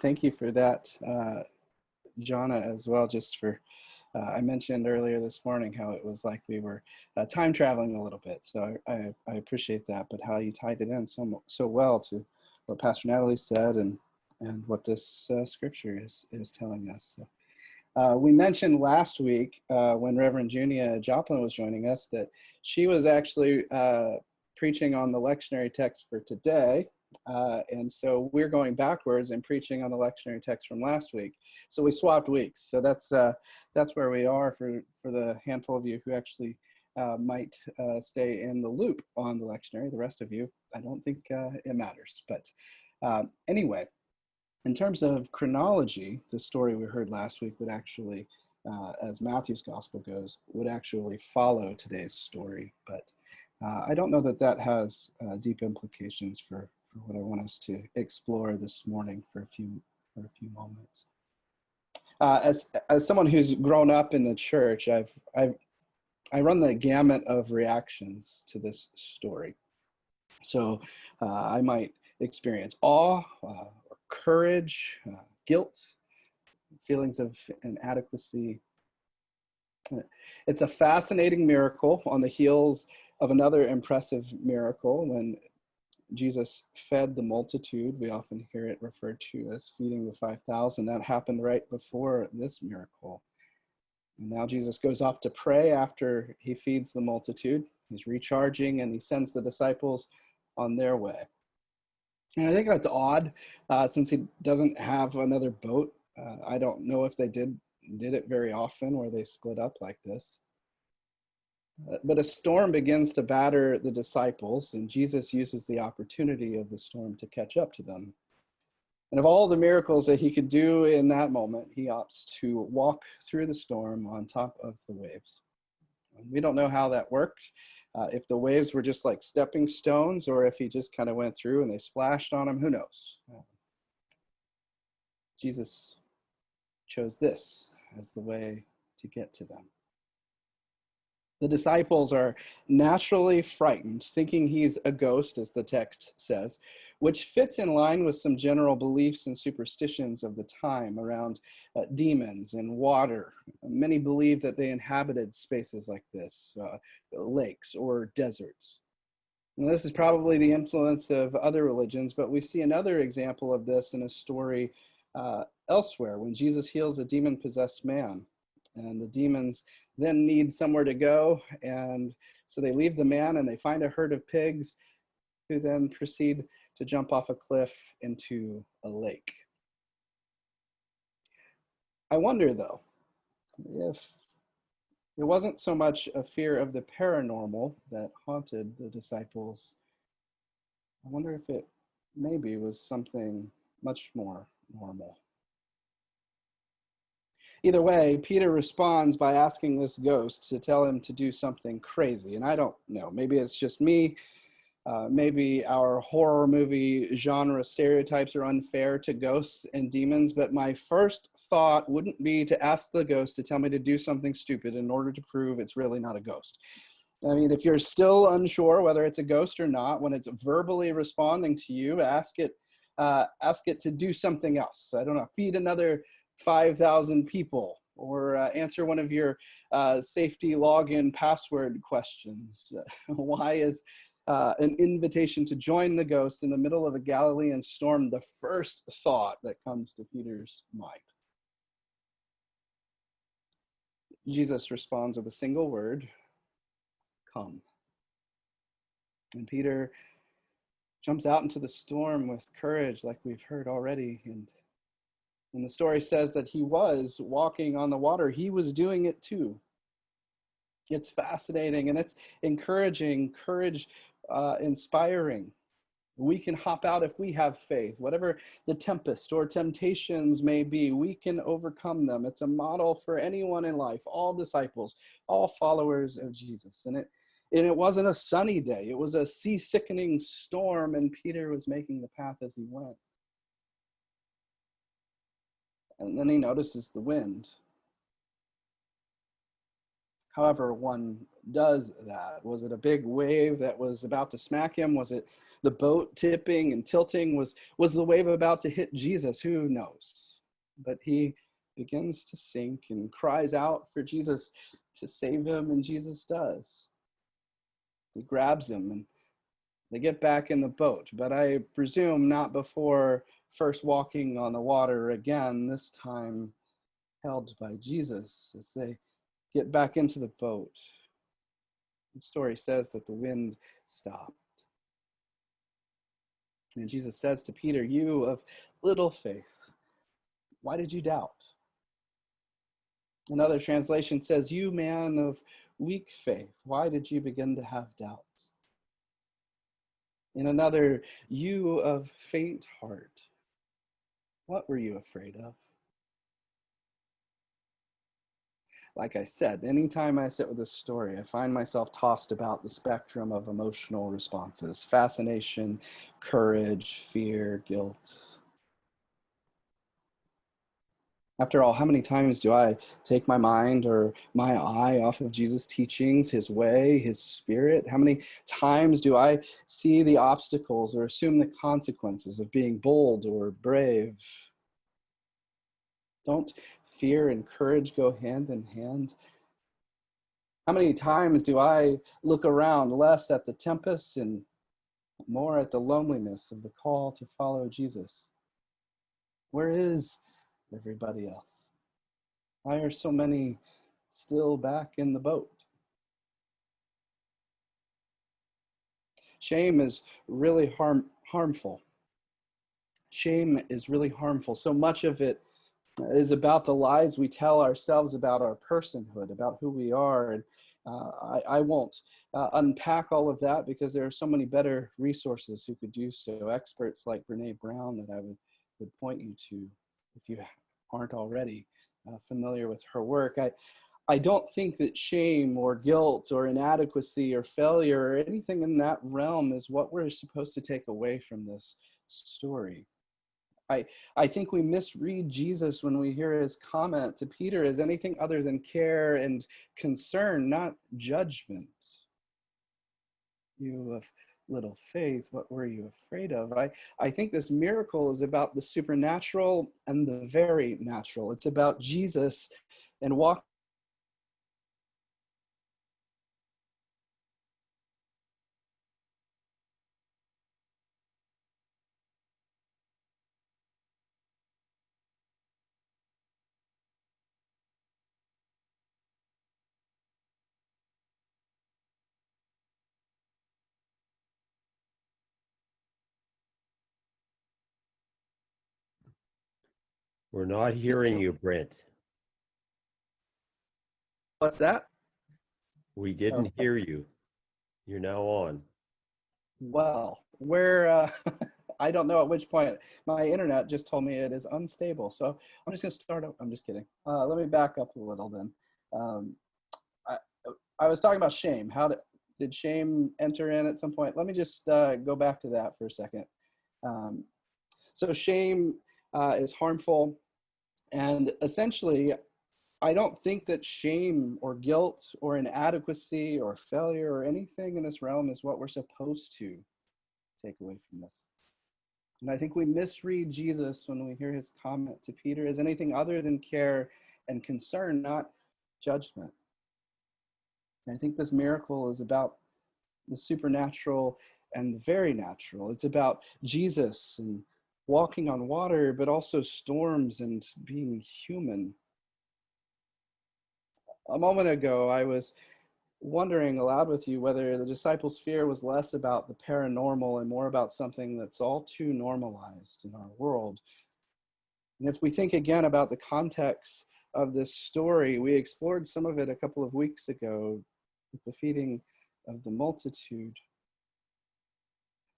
thank you for that, Jonna, as well. Just for, I mentioned earlier this morning how it was like we were time traveling a little bit. So I appreciate that, but how you tied it in so well to what Pastor Natalie said and what this scripture is telling us. So, we mentioned last week when Reverend Junia Joplin was joining us that she was actually preaching on the lectionary text for today. And so we're going backwards and preaching on the lectionary text from last week. So we swapped weeks. So that's where we are for the handful of you who actually might stay in the loop on the lectionary. The rest of you, I don't think it matters. But anyway, in terms of chronology, the story we heard last week would actually, as Matthew's gospel goes, would actually follow today's story. But I don't know that that has deep implications for what I want us to explore this morning for a few moments. As someone who's grown up in the church, I run the gamut of reactions to this story. So I might experience awe, or courage, guilt, feelings of inadequacy. It's a fascinating miracle on the heels of another impressive miracle when Jesus fed the multitude. We often hear it referred to as feeding the 5,000. That happened right before this miracle. And now Jesus goes off to pray after he feeds the multitude. He's recharging and he sends the disciples on their way. And I think that's odd since he doesn't have another boat. I don't know if they did it very often where they split up like this. But a storm begins to batter the disciples, and Jesus uses the opportunity of the storm to catch up to them. And of all the miracles that he could do in that moment, he opts to walk through the storm on top of the waves. And we don't know how that worked, if the waves were just like stepping stones, or if he just kind of went through and they splashed on him, who knows? Jesus chose this as the way to get to them. The disciples are naturally frightened, thinking he's a ghost, as the text says, which fits in line with some general beliefs and superstitions of the time around demons and water. Many believe that they inhabited spaces like this, lakes or deserts. And this is probably the influence of other religions, but we see another example of this in a story elsewhere when Jesus heals a demon-possessed man. And the demons then need somewhere to go, and so they leave the man and they find a herd of pigs who then proceed to jump off a cliff into a lake. I wonder, though, if it wasn't so much a fear of the paranormal that haunted the disciples. I wonder if it maybe was something much more normal. Either way, Peter responds by asking this ghost to tell him to do something crazy. And I don't know, maybe it's just me. Maybe our horror movie genre stereotypes are unfair to ghosts and demons, but my first thought wouldn't be to ask the ghost to tell me to do something stupid in order to prove it's really not a ghost. I mean, if you're still unsure whether it's a ghost or not, when it's verbally responding to you, ask it to do something else. I don't know, feed another 5,000 people, or answer one of your safety login password questions. Why is an invitation to join the ghost in the middle of a Galilean storm the first thought that comes to Peter's mind? Jesus responds with a single word: come. And Peter jumps out into the storm with courage, like we've heard already. And the story says that he was walking on the water. He was doing it too. It's fascinating and it's encouraging, courage inspiring. We can hop out if we have faith. Whatever the tempest or temptations may be, we can overcome them. It's a model for anyone in life, all disciples, all followers of Jesus. And it wasn't a sunny day. It was a sea-sickening storm, and Peter was making the path as he went. And then he notices the wind. However one does that. Was it a big wave that was about to smack him? Was it the boat tipping and tilting? Was the wave about to hit Jesus? Who knows? But he begins to sink and cries out for Jesus to save him, and Jesus does. He grabs him and they get back in the boat, but I presume not before first walking on the water again, this time held by Jesus as they get back into the boat. The story says that the wind stopped. And Jesus says to Peter, "You of little faith, why did you doubt?" Another translation says, "You man of weak faith, why did you begin to have doubts?" In another, "You of faint heart, what were you afraid of?" Like I said, anytime I sit with this story, I find myself tossed about the spectrum of emotional responses: fascination, courage, fear, guilt. After all, how many times do I take my mind or my eye off of Jesus' teachings, his way, his spirit? How many times do I see the obstacles or assume the consequences of being bold or brave? Don't fear and courage go hand in hand? How many times do I look around less at the tempest and more at the loneliness of the call to follow Jesus? Where is everybody else? Why are so many still back in the boat? Shame is really harmful. Shame is really harmful. So much of it is about the lies we tell ourselves about our personhood, about who we are. And I won't unpack all of that because there are so many better resources who could do so. Experts like Brene Brown that I would point you to if you aren't already familiar with her work. I don't think that shame or guilt or inadequacy or failure or anything in that realm is what we're supposed to take away from this story. I think we misread Jesus when we hear his comment to Peter as anything other than care and concern, not judgment. You of little faith, what were you afraid of? I think this miracle is about the supernatural and the very natural. It's about Jesus and walking. We're not hearing you, Brent. What's that? We didn't hear you. You're now on. Well, where I don't know at which point. My internet just told me it is unstable. So I'm just going to start up. I'm just kidding. Let me back up a little then. I, I was talking about shame. Did shame enter in at some point? Let me just go back to that for a second. So shame is harmful. And essentially, I don't think that shame or guilt or inadequacy or failure or anything in this realm is what we're supposed to take away from this. And I think we misread Jesus when we hear his comment to Peter as anything other than care and concern, not judgment. And I think this miracle is about the supernatural and the very natural. It's about Jesus and walking on water, but also storms and being human. A moment ago, I was wondering aloud with you whether the disciples' fear was less about the paranormal and more about something that's all too normalized in our world. And if we think again about the context of this story, we explored some of it a couple of weeks ago with the feeding of the multitude.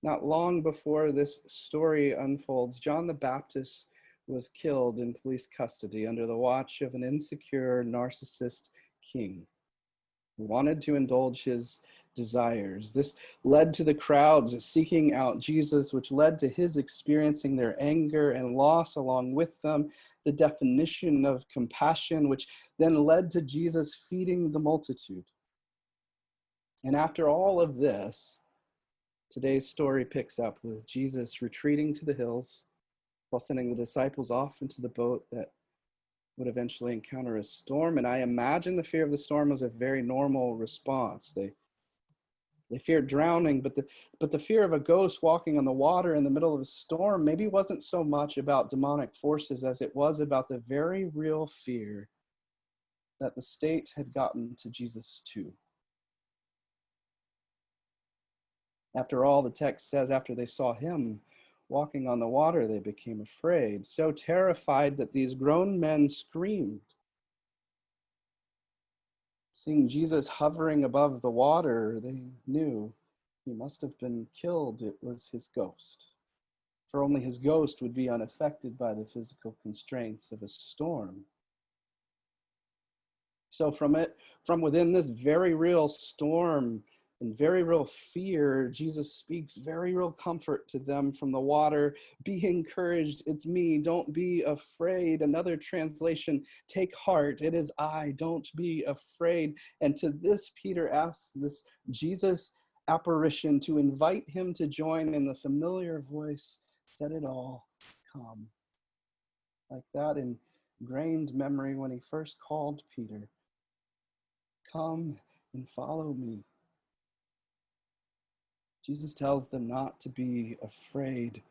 Not long before this story unfolds, John the Baptist was killed in police custody under the watch of an insecure, narcissist king who wanted to indulge his desires. This led to the crowds seeking out Jesus, which led to his experiencing their anger and loss along with them, the definition of compassion, which then led to Jesus feeding the multitude. And after all of this, Today's story picks up with Jesus retreating to the hills while sending the disciples off into the boat that would eventually encounter a storm. And I imagine the fear of the storm was a very normal response. They feared drowning, but the fear of a ghost walking on the water in the middle of a storm maybe wasn't so much about demonic forces as it was about the very real fear that the state had gotten to Jesus too. After all, the text says after they saw him walking on the water, they became afraid, so terrified that these grown men screamed. Seeing Jesus hovering above the water, they knew he must have been killed. It was his ghost. For only his ghost would be unaffected by the physical constraints of a storm. So from within this very real storm and very real fear, Jesus speaks very real comfort to them from the water. Be encouraged, it's me, don't be afraid. Another translation, take heart, it is I, don't be afraid. And to this, Peter asks this Jesus apparition to invite him to join in the familiar voice, said it all, come. Like that ingrained memory when he first called Peter, come and follow me. Jesus tells them not to be afraid.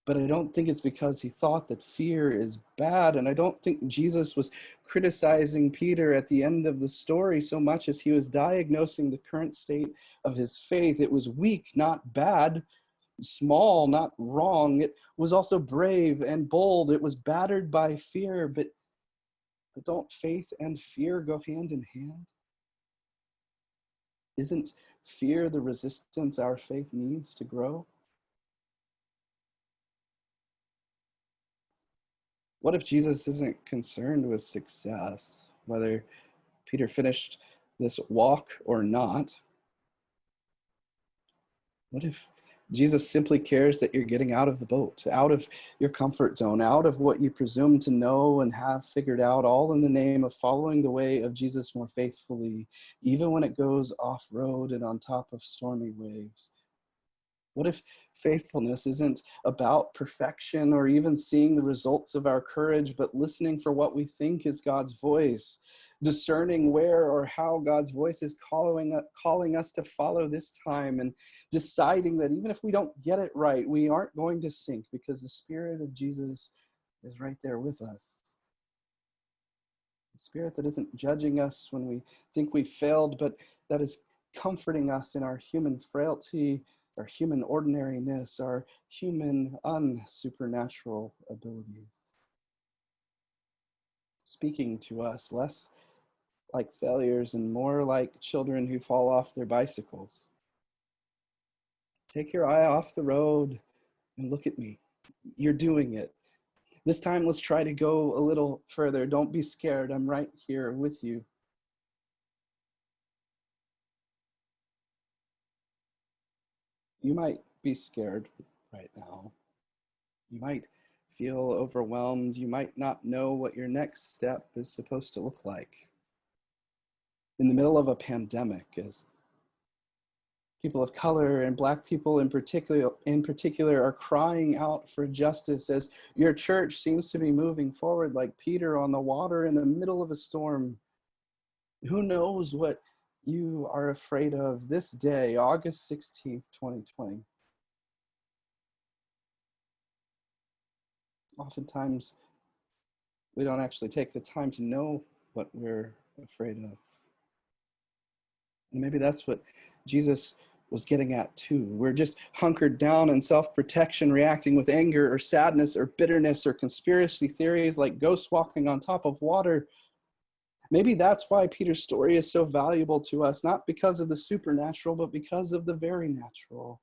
But I don't think it's because he thought that fear is bad. And I don't think Jesus was criticizing Peter at the end of the story so much as he was diagnosing the current state of his faith. It was weak, not bad, small, not wrong. It was also brave and bold. It was battered by fear. But don't faith and fear go hand in hand? Isn't fear the resistance our faith needs to grow? What if Jesus isn't concerned with success, whether Peter finished this walk or not? What if Jesus simply cares that you're getting out of the boat, out of your comfort zone, out of what you presume to know and have figured out, all in the name of following the way of Jesus more faithfully, even when it goes off-road and on top of stormy waves? What if faithfulness isn't about perfection or even seeing the results of our courage, but listening for what we think is God's voice, discerning where or how God's voice is calling us to follow this time, and deciding that even if we don't get it right, we aren't going to sink because the Spirit of Jesus is right there with us. The Spirit that isn't judging us when we think we failed, but that is comforting us in our human frailty, our human ordinariness, our human unsupernatural abilities. Speaking to us less like failures and more like children who fall off their bicycles. Take your eye off the road and look at me. You're doing it. This time, let's try to go a little further. Don't be scared. I'm right here with you. You might be scared right now. You might feel overwhelmed. You might not know what your next step is supposed to look like. In the middle of a pandemic, as people of color and Black people in particular are crying out for justice, as your church seems to be moving forward like Peter on the water in the middle of a storm. Who knows what you are afraid of this day, August 16th, 2020. Oftentimes, we don't actually take the time to know what we're afraid of. And maybe that's what Jesus was getting at too. We're just hunkered down in self-protection, reacting with anger or sadness or bitterness or conspiracy theories like ghosts walking on top of water. Maybe that's why Peter's story is so valuable to us, not because of the supernatural, but because of the very natural.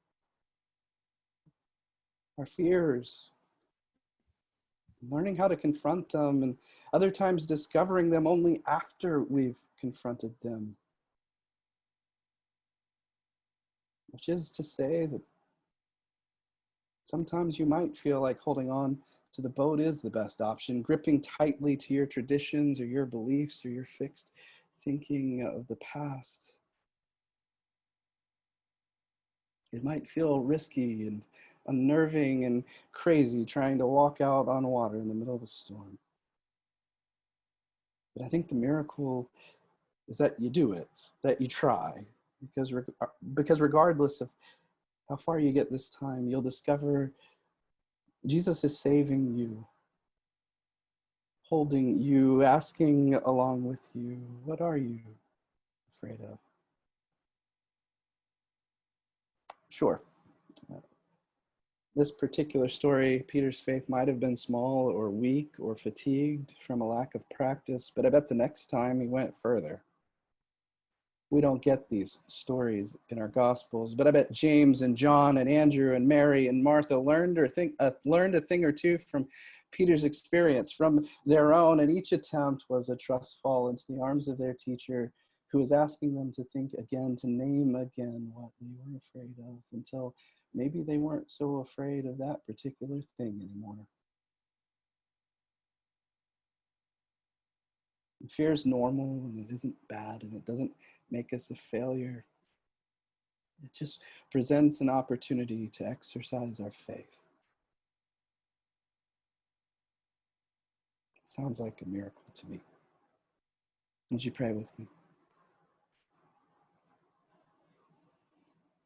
Our fears, learning how to confront them, and other times discovering them only after we've confronted them. Which is to say that sometimes you might feel like holding on to the boat is the best option, gripping tightly to your traditions or your beliefs or your fixed thinking of the past. It might feel risky and unnerving and crazy trying to walk out on water in the middle of a storm. But I think the miracle is that you do it, that you try, because regardless of how far you get this time, you'll discover Jesus is saving you, holding you, asking along with you, what are you afraid of? Sure, this particular story, Peter's faith might have been small or weak or fatigued from a lack of practice, but I bet the next time he went further. We don't get these stories in our Gospels, but I bet James and John and Andrew and Mary and Martha learned a thing or two from Peter's experience, from their own, and each attempt was a trust fall into the arms of their teacher, who was asking them to think again, to name again what they were afraid of, until maybe they weren't so afraid of that particular thing anymore. And fear is normal, and it isn't bad, and it doesn't make us a failure. It just presents an opportunity to exercise our faith. Sounds like a miracle to me. Would you pray with me?